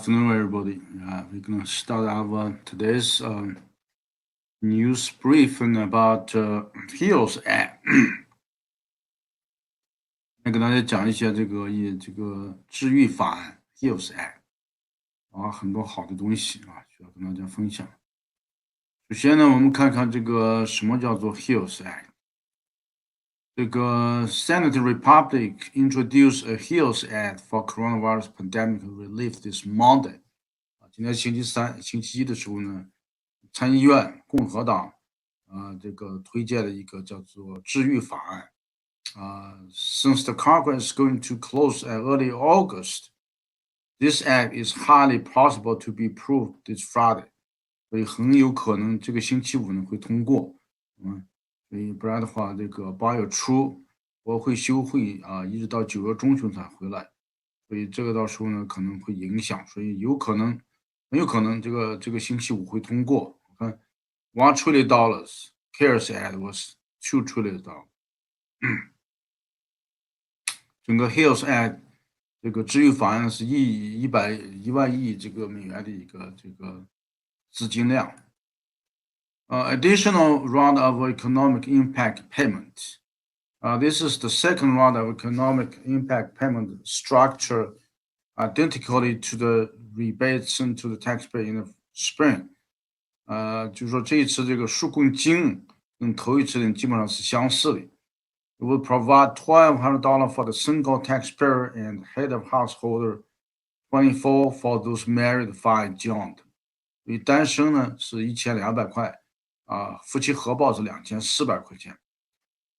afternoon, everybody. We're going to start our today's news briefing about HEALS Act 来跟大家讲一下这个治愈法案 HEALS Act 很多好的东西需要跟大家分享。首先呢，我们看看这个什么叫做 HEALS Act。这个 Senate Republic introduced a HEALS Act for coronavirus pandemic relief this Monday。今天星期一的时候呢，参议院共和党这个推荐了一个叫做治愈法案。Since the Congress is going to close at early August, this act is highly possible to be approved this Friday。所以很有可能这个星期五呢会通过。所以不然的话，这个8月初国会休会一直到9月中旬才回来，所以这个到时候呢可能会影响，所以很有可能这个星期五会通过。我看$1 trillion CARES Act was $2 trillion。整个 HEALS Act 这个治愈法案是1万亿这个美元的一个这个资金量。Additional round of economic impact payment. This is the second round of economic impact payment structure identically to the rebates sent to the taxpayer in the spring. 就是说这一次这个纾困金跟头一次的基本上是相似的。It will provide $1,200 for the single taxpayer and head of householder, $24 for those married, 5 joined. 所以单身呢是1200块。夫妻合报是2400块钱。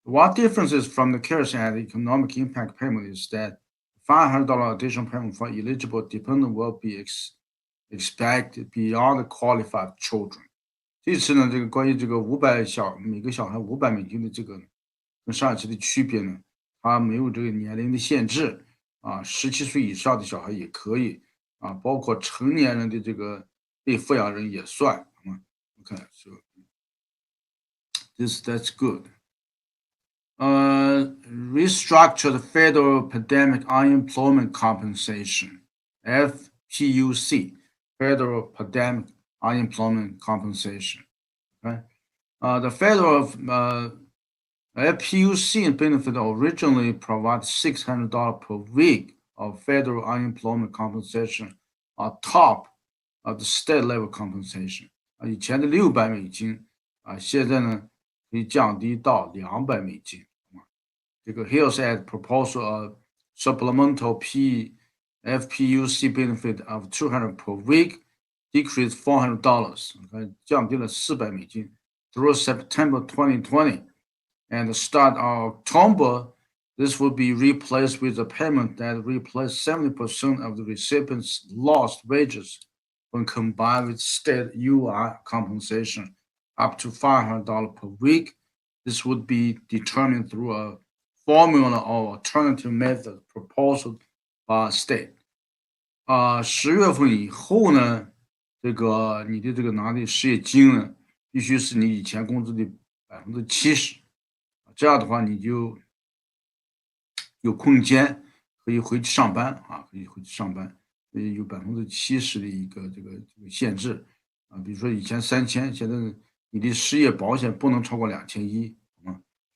What differences from the CARES Act economic impact payment is that $500 additional payment for eligible dependent will be expected beyond qualified children。这次呢，这个关于这个每个小孩$500的这个跟上一次的区别呢，它没有这个年龄的限制17岁以上的小孩也可以包括成年人的这个被抚养人也算。Okay, so that's good. Restructured federal pandemic unemployment compensation, FPUC, federal pandemic unemployment compensation. Okay? The federal FPUC benefit originally provided $600 per week of federal unemployment compensation on top of the state level compensation. 以前的$600现在呢可以降低到$200。这个 HEALS Act proposal a supplemental FPUC benefit of $200 per week, decreased $400，降低了$400 through September 2020. And start October, this will be replaced with a payment that replaced 70% of the recipient's lost wages when combined with state UI compensation up to $500 per week. This would be determined through a formula or alternative method proposed by state. 10月份以后呢，这个你的这个拿的失业金呢，必须是你以前工资的70%，这样的话你就有空间可以回去上班可以回去上班。有70%的一个这个限制比如说以前3000，现在你的失业保险不能超过2100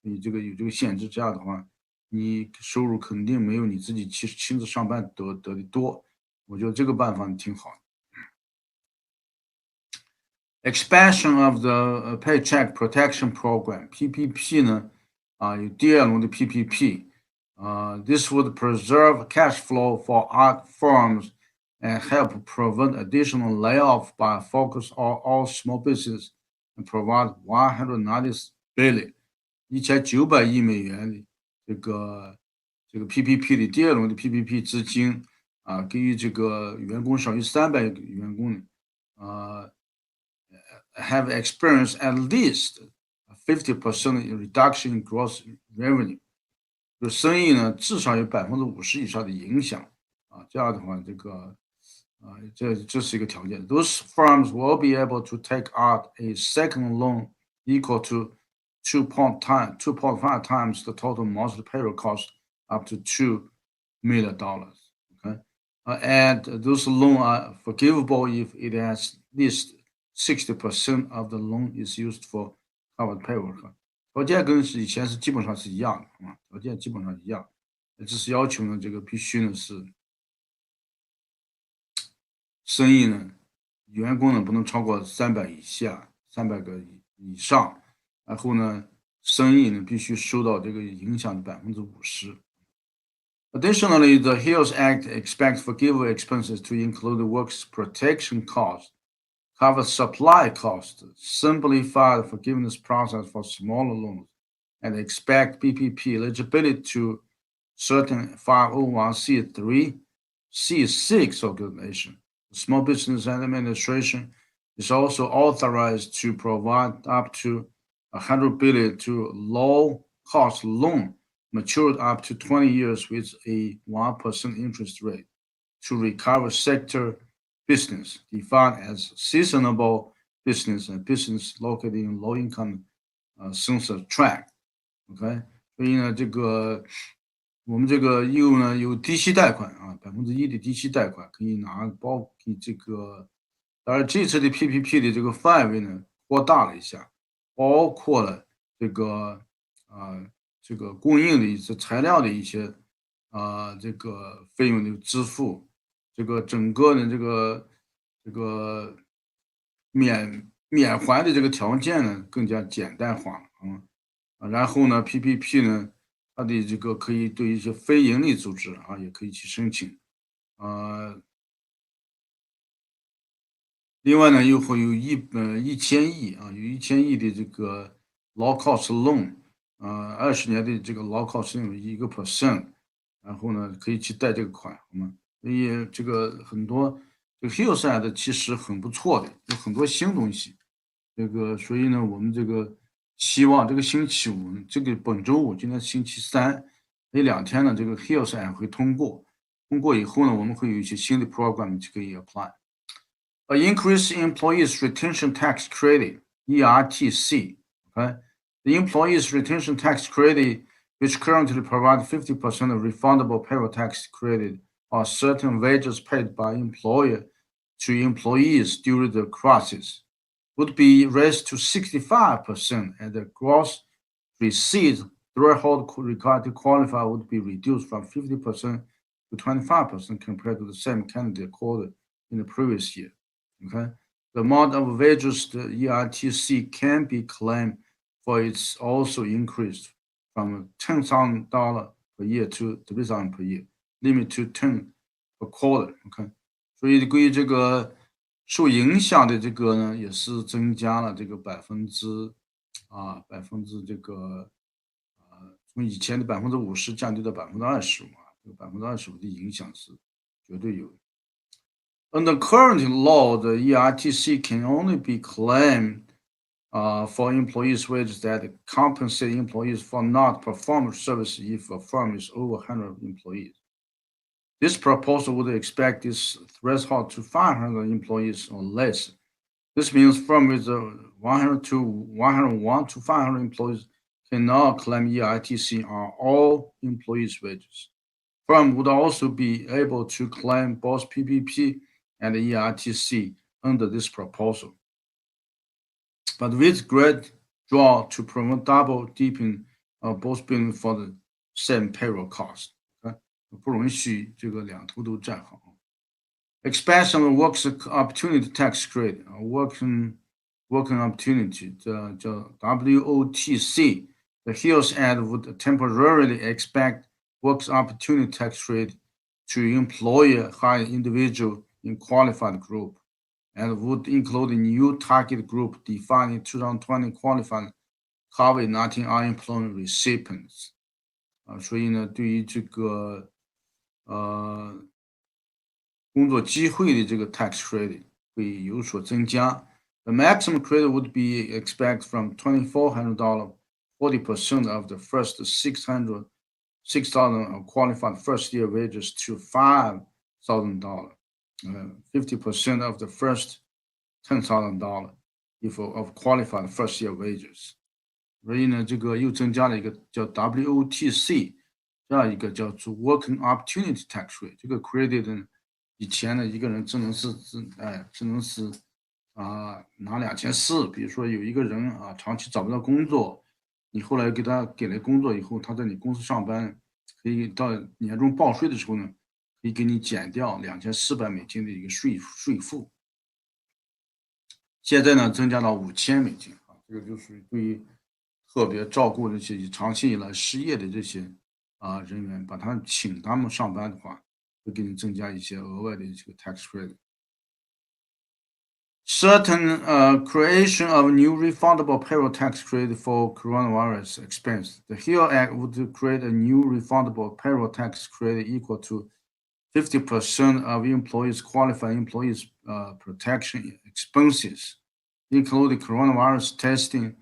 你这个有这个限制，这样的话你收入肯定没有你自己亲自上班得的多。我觉得这个办法挺好的。Expansion of the Paycheck Protection Program PPP 呢有第二轮的 PPP。This would preserve cash flow for art firms and help prevent additional layoff by focus on all small business and provide $190 billion $1900亿的这个 PPP 的第二轮的 PPP 资金给予这个员工少于300个员工have experienced at least a 50% reduction in gross revenue。就生意呢至少有50%以上的影响这样的话这个这是一个条件。Those firms will be able to take out a second loan equal to 2.5 times the total monthly payroll cost up to $2 million. Okay? and those loans are forgivable if it has at least 60% of the loan is used for covered payroll。条件跟以前是基本上是一样的啊，条件基本上一样，只是要求呢这个必须呢是生意呢员工呢不能超过300以下，300个以上，然后呢生意呢必须受到这个影响的50%。Additionally, the HEALS Act expects forgivable expenses to include workers' protection costs, cover supply costs, simplify the forgiveness process for smaller loans, and expect PPP eligibility to certain 501c3, C6 organization. The Small Business Administration is also authorized to provide up to $100 billion to low-cost loan matured up to 20 years with a 1% interest rate to recover sector business defined as seasonable business and business located in low-income census tract。OK， 所以呢，我们这个业务呢有低息贷款啊，1%的低息贷款可以拿给这个，当然这次的 PPP 的这个范围呢扩大了一下，包括了这个这个供应的一些材料的一些这个费用的支付，这个整个的这个免还的这个条件呢更加简单化了然后呢 PPP 呢它的这个可以对一些非营利组织也可以去申请另外呢又会有1000亿有1000亿的这个 low cost loan。20年的这个low cost loan1%，然后呢可以去贷这个款，好吗？所以这个很多这个 HEALS Act 其实很不错的，有很多新东西。这个所以呢，我们这个希望这个星期五，这个本周五，今天星期三，这2天呢，这个 HEALS Act 会通过。通过以后呢，我们会有一些新的 program 就可以 apply。Increase employees retention tax credit (ERTC). Okay. The Employees Retention Tax Credit, which currently provides 50% of refundable payroll tax credit on certain wages paid by employer to employees during the crisis, would be raised to 65%, and the gross receipts threshold required to qualify would be reduced from 50% to 25% compared to the same candidate quoted in the previous year. Okay, the amount of wages the ERTC can be claimed for it's also increased from $10,000 per year to $3,000 per year, limit to 10 per quarter. OK， 所以关于这个受影响的这个呢，也是增加了这个这个从以前的50%降低到25%这个25%的影响是绝对有的。Under current law, the ERTC can only be claimed for employees' wages that compensate employees for not performing service if a firm is over 100 employees. This proposal would expect this threshold to 500 employees or less. This means firms with 101 to 500 employees cannot claim EITC on all employees' wages. Firms would also be able to claim both PPP and EITC under this proposal, but with great draw to promote double dipping of both billing for the same payroll cost. 不容许这个两头都占好。Expansion of Work Opportunity Tax Credit, Working Opportunity, 叫 WOTC. The HEALS Act would temporarily expand Work Opportunity Tax Credit to employer hire individual in qualified group, and would include a new target group defined in 2020 qualified COVID-19 unemployment recipients. 所以呢，对于这个工作机会的这个 tax credit 会有所增加。The maximum credit would be expected from $2,400, 40% of the first 6,000 of qualified first-year wages to $5,000, 50% of the first $10,000 if of qualified first-year wages. 所以呢，这个又增加了一个叫 WOTC， 这样一个叫做 Working Opportunity Tax Rate。这个 credit 呢，以前呢一个人只能是拿2400，比如说有一个人啊长期找不到工作，你后来给了工作以后，他在你公司上班，可以到年终报税的时候呢，可以给你减掉$2400的一个税负。现在呢增加到$5000啊，这个就是对于特别照顾这些长期以来失业的这些人员，把请他们上班的话，会给你增加一些额外的这个 tax credit。Certain creation of new refundable payroll tax credit for coronavirus expense. The HEAL Act would create a new refundable payroll tax credit equal to 50% of employees' qualified employees' protection expenses, including coronavirus testing,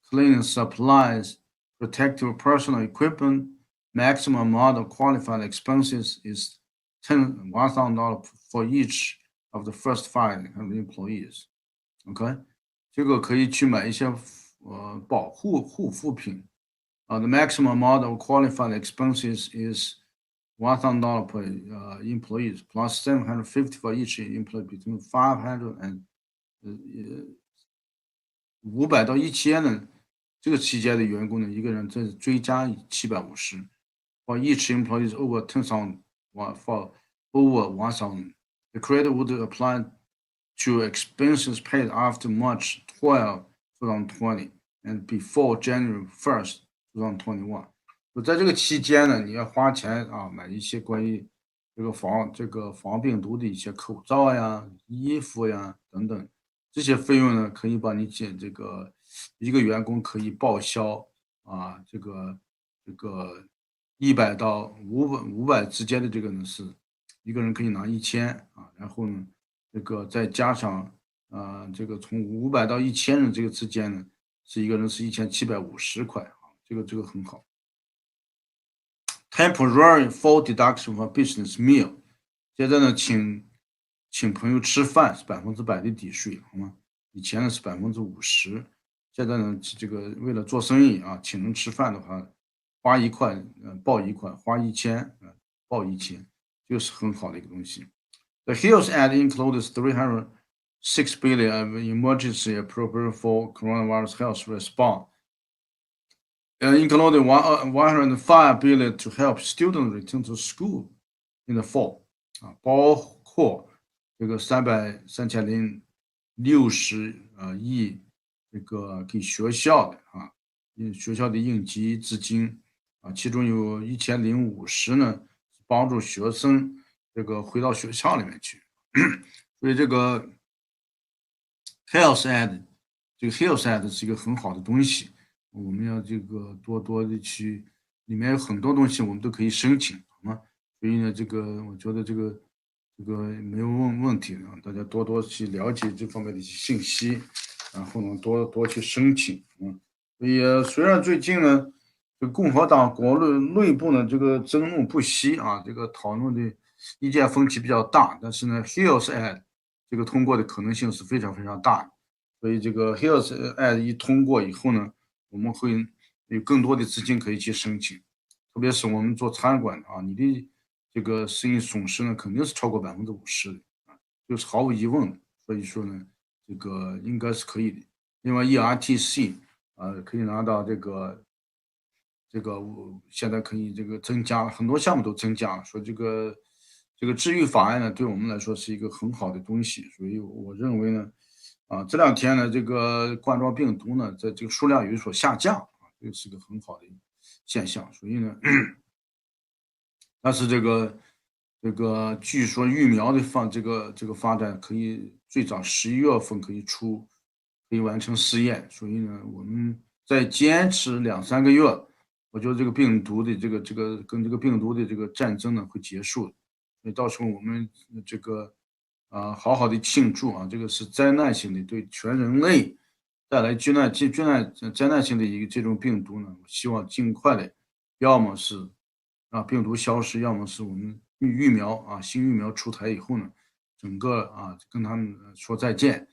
cleaning supplies, protective personal equipment. Maximum amount of qualified expenses is $1,000 for each of the first 500 employees. OK，这个可以去买一些保护肤品。The maximum amount of qualified expenses is $1,000 per employees plus 750 for each employee between 500 and 500到1000的这个期间的员工呢，一个人再追加750。For each employee is over 10,000 for over 1,000. The credit would apply to expenses paid after March 12, 2020 and before January 1, 2021。就在这个期间呢，你要花钱啊，买一些关于防病毒的一些口罩呀、衣服呀等等，这些费用呢，可以帮你一个员工可以报销这个100到500之间的这个呢是一个人可以拿1000啊，然后呢这个再加上这个从500到1000的这个之间呢，是一个人是1750块啊，这个很好。Temporary full deduction for business meal。现在呢，请朋友吃饭是100%的抵税，好吗？以前呢是50%，现在呢这个为了做生意啊，请人吃饭的话，花1块报1块，花1000报1000，这个是很好的一个东西。The HEALS Act includes 306 billion of emergency appropriation for coronavirus health response, including 105 billion to help students return to school in the fall，包括这个3060亿这个给学校的学校的应急资金其中有1050呢帮助学生这个回到学校里面去，所以这个 Health Act 这个 Health Act 是一个很好的东西，我们要这个多多的去，里面有很多东西我们都可以申请，好吗？所以呢，这个我觉得这个没有问题啊，大家多多去了解这方面的一些信息，然后呢，多多去申请，所以虽然最近呢，这个共和党国内部呢，这个争论不息啊，这个讨论的意见分歧比较大，但是呢，HEALS Act 这个通过的可能性是非常非常大的，所以这个 HEALS Act 一通过以后呢，我们会有更多的资金可以去申请，特别是我们做餐馆的你的这个生意损失呢，肯定是超过50%的就是毫无疑问的。所以说呢，这个应该是可以的。另外，ERTC 可以拿到这个现在可以这个增加很多项目都增加了，说这个治愈法案呢，对我们来说是一个很好的东西，所以我认为呢，这两天呢，这个冠状病毒呢，在这个数量有所下降这个是个很好的现象，所以呢，但是这个据说疫苗的这个发展可以最早11月份可以完成试验，所以呢，我们再坚持2、3个月，我觉得这个病毒的跟这个病毒的这个战争呢会结束的，所以到时候我们这个好好的庆祝这个是灾难性的，对全人类带来灾难性的一个这种病毒呢，我希望尽快的，要么是病毒消失，要么是我们新疫苗出台以后呢，整个跟他们说再见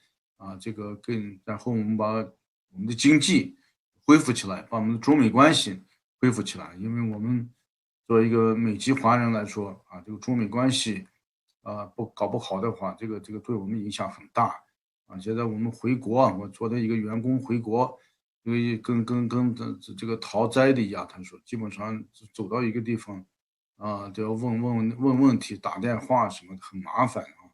这个然后我们把我们的经济恢复起来，把我们的中美关系恢复起来，因为我们作为一个美籍华人来说这个中美关系搞不好的话，这个对我们影响很大啊。现在我们回国啊，我昨天一个员工回国，因为跟这个逃灾的一样，他说基本上走到一个地方啊，都要问问题，打电话什么的，很麻烦啊。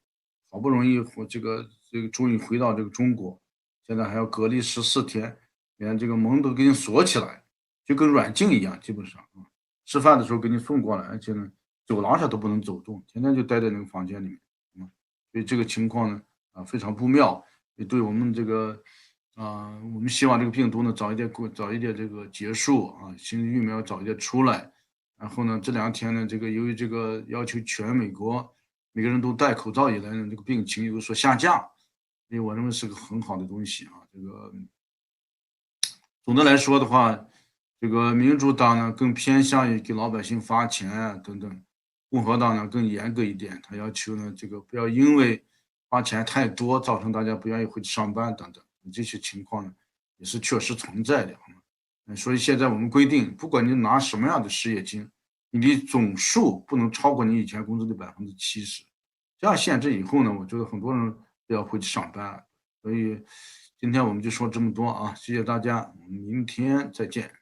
好不容易这个终于回到这个中国，现在还要隔离14天，连这个门都给你锁起来，就跟软禁一样，基本上啊。吃饭的时候给你送过来，而且呢，走廊上都不能走动，天天就待在那个房间里面，所以这个情况呢，非常不妙，也对我们这个，我们希望这个病毒呢早一点这个结束啊，新的疫苗早一点出来，然后呢，这2天呢，这个由于这个要求全美国每个人都戴口罩以来呢，这个病情有所下降，所以我认为是个很好的东西啊，这个总的来说的话，这个民主党呢更偏向于给老百姓发钱啊等等，共和党呢更严格一点，他要求呢这个不要因为花钱太多造成大家不愿意回去上班等等，这些情况呢也是确实存在的。所以现在我们规定，不管你拿什么样的失业金，你的总数不能超过你以前工资的70%。这样限制以后呢，我觉得很多人都要回去上班。所以今天我们就说这么多啊，谢谢大家，我们明天再见。